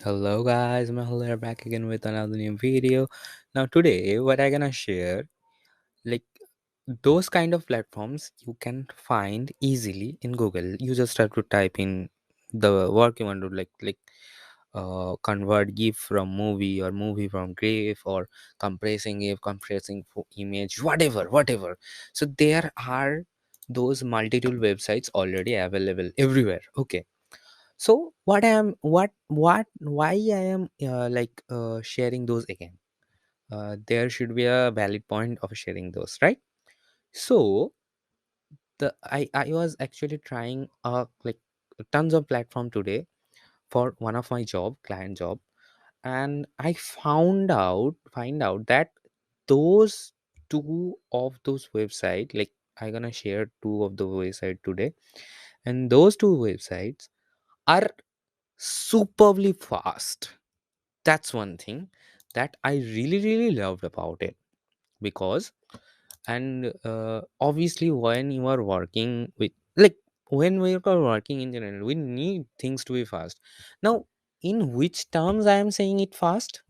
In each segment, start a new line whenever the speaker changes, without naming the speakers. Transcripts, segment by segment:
Hello guys, Mehul here back again with another new video. Now today what I gonna share, like those kind of platforms you can find easily in Google. You just have to type in the work you want to convert GIF from movie or movie from GIF or compressing GIF, compressing image, whatever. So there are those multi-tool websites already available everywhere. Okay, so what I am what why I am sharing those again. There should be a valid point of sharing those, right? So I was actually trying tons of platform today for one of my job client job, and I find out that those two of those website, like I gonna share two of the website today, and those two websites are superbly fast. That's one thing that I really loved about it. Because and obviously when you are working with, like, when we are working in general, we need things to be fast. Now, in which terms I am saying it fast?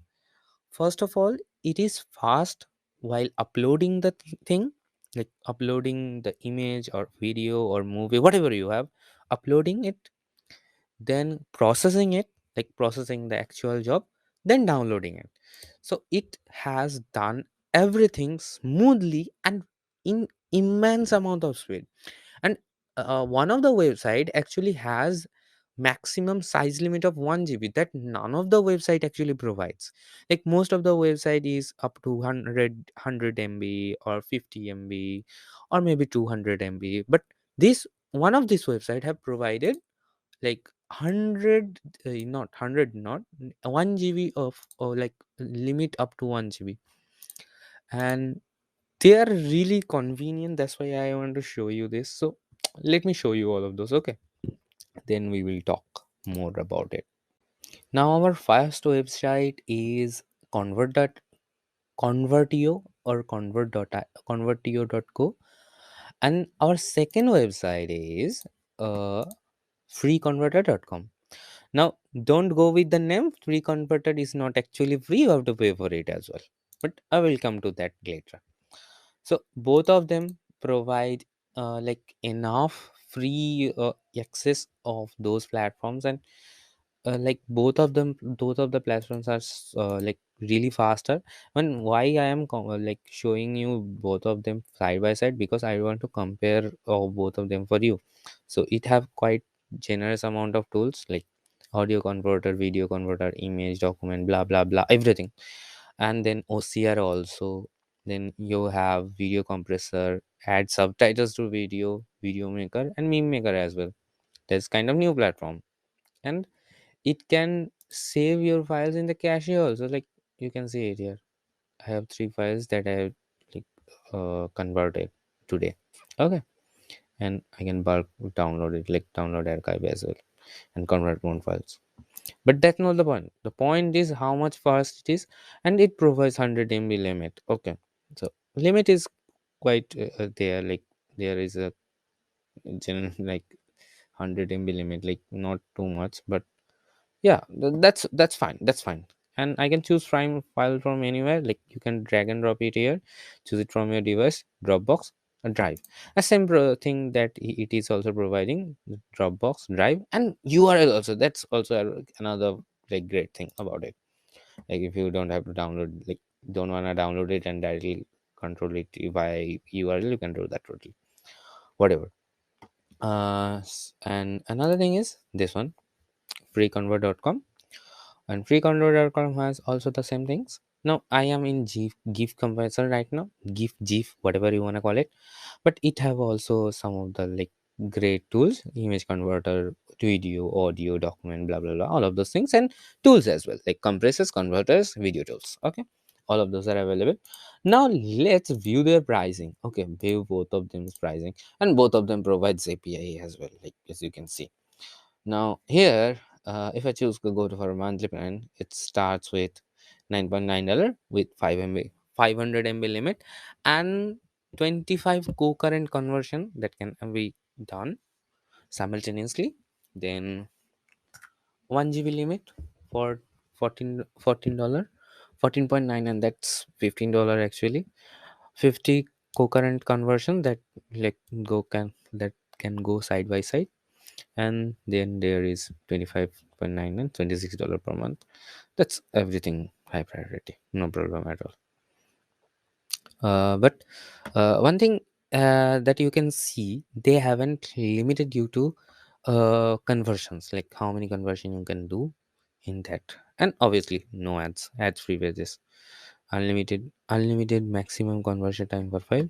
First of all, it is fast while uploading the thing, like uploading the image or video or movie, whatever you have, uploading it, then processing it, like processing the actual job, then downloading it. So it has done everything smoothly and in immense amount of speed. And one of the website actually has maximum size limit of 1 GB that none of the website actually provides. Like most of the website is up to 100 MB or 50 MB or maybe 200 MB, but this one of this website have provided like 100, not 100, not 1 GB of, or like limit up to 1 GB. And they are really convenient. That's why I want to show you this. So let me show you all of those. Okay, then we will talk more about it. Now our first website is convert convertio or convertio.co, and our second website is uh freeconverter.com. Now, don't go with the name. Free converter is not actually free. You have to pay for it as well. But I will come to that later. So both of them provide like enough free access of those platforms, and like both of the platforms are like really faster. And why I am like showing you both of them side by side, because I want to compare both of them for you. So it have quite generous amount of tools like audio converter, video converter, image, document, blah blah blah, everything. And then OCR also. Then you have video compressor, add subtitles to video maker, and meme maker as well. That's kind of new platform. And it can save your files in the cache also. Like you can see it here. I have 3 files that I have like converted today. Okay, and I can bulk download it, like download archive as well, and convert one files. But that's not the point. The point is how much fast it is, and it provides 100 MB limit. Okay, so limit is quite there. Like there is a general like 100 MB limit, like not too much, but yeah, that's fine. And I can choose file from anywhere. Like you can drag and drop it here, choose it from your device, Dropbox, a drive. A same thing that it is also providing, Dropbox, drive, and URL also. That's also another like great thing about it. Like if you don't have to download, like don't want to download it and directly control it by URL, you can do that totally, whatever. And another thing is this one, freeconvert.com. And freecontrol.com has also the same things. Now I am in GIF compressor right now, GIF, whatever you want to call it. But it have also some of the like great tools: image converter, video, audio, document, blah blah blah, all of those things, and tools as well, like compressors, converters, video tools. Okay, all of those are available. Now let's view their pricing. Okay, view both of them's pricing, and both of them provides API as well, like as you can see. Now here, if I choose to go to for a monthly plan, it starts with $9.9 with 500 MB limit, and 25 concurrent conversion that can be done simultaneously. Then 1 GB limit, for 14 14.9, and that's $15 actually. 50 concurrent conversion that like that can go side by side. And then there is 25.9 and $26 per month. That's everything high priority, no problem at all. But one thing that you can see, they haven't limited you to conversions, like how many conversion you can do in that. And obviously no ads free pages. Unlimited maximum conversion time per file.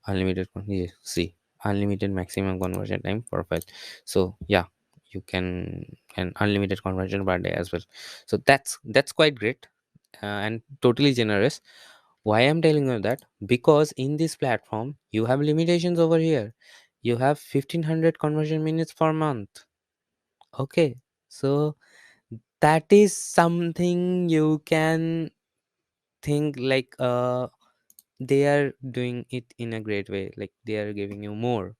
Yeah, see, unlimited maximum conversion time per file. So yeah, you can, and unlimited conversion per day as well. So that's quite great, and totally generous. Why I'm telling you that? Because in this platform you have limitations over here. You have 1500 conversion minutes per month. Okay, so that is something you can think like they are doing it in a great way, like they are giving you more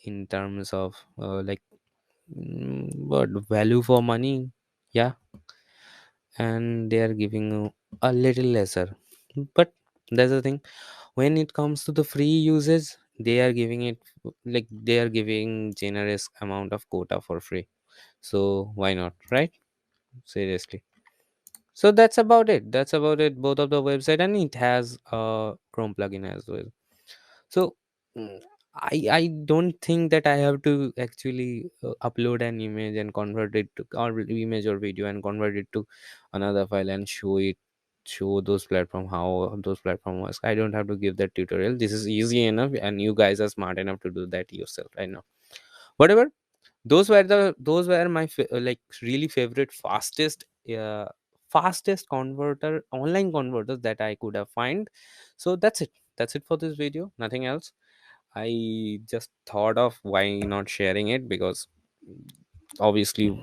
in terms of what value for money. Yeah, and they are giving you a little lesser. But that's the thing, when it comes to the free usage, they are giving it, like they are giving generous amount of quota for free. So why not, right? Seriously. So that's about it, both of the website, and it has a Chrome plugin as well. So mm, I don't think that I have to actually upload an image and convert it to, or image or video and convert it to another file and show those platform how those platform works. I don't have to give that tutorial. This is easy enough, and you guys are smart enough to do that yourself. I know. Whatever, those were my like really favorite fastest converter online converters that I could have find. So that's it for this video, nothing else. I just thought of why not sharing it, because obviously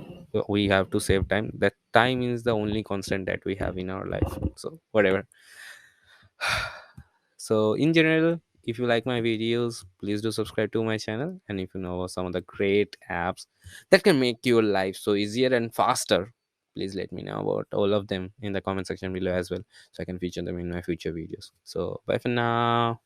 we have to save time. That time is the only constant that we have in our life. So whatever. So in general, if you like my videos, please do subscribe to my channel. And if you know some of the great apps that can make your life so easier and faster, please let me know about all of them in the comment section below as well, so I can feature them in my future videos. So bye for now.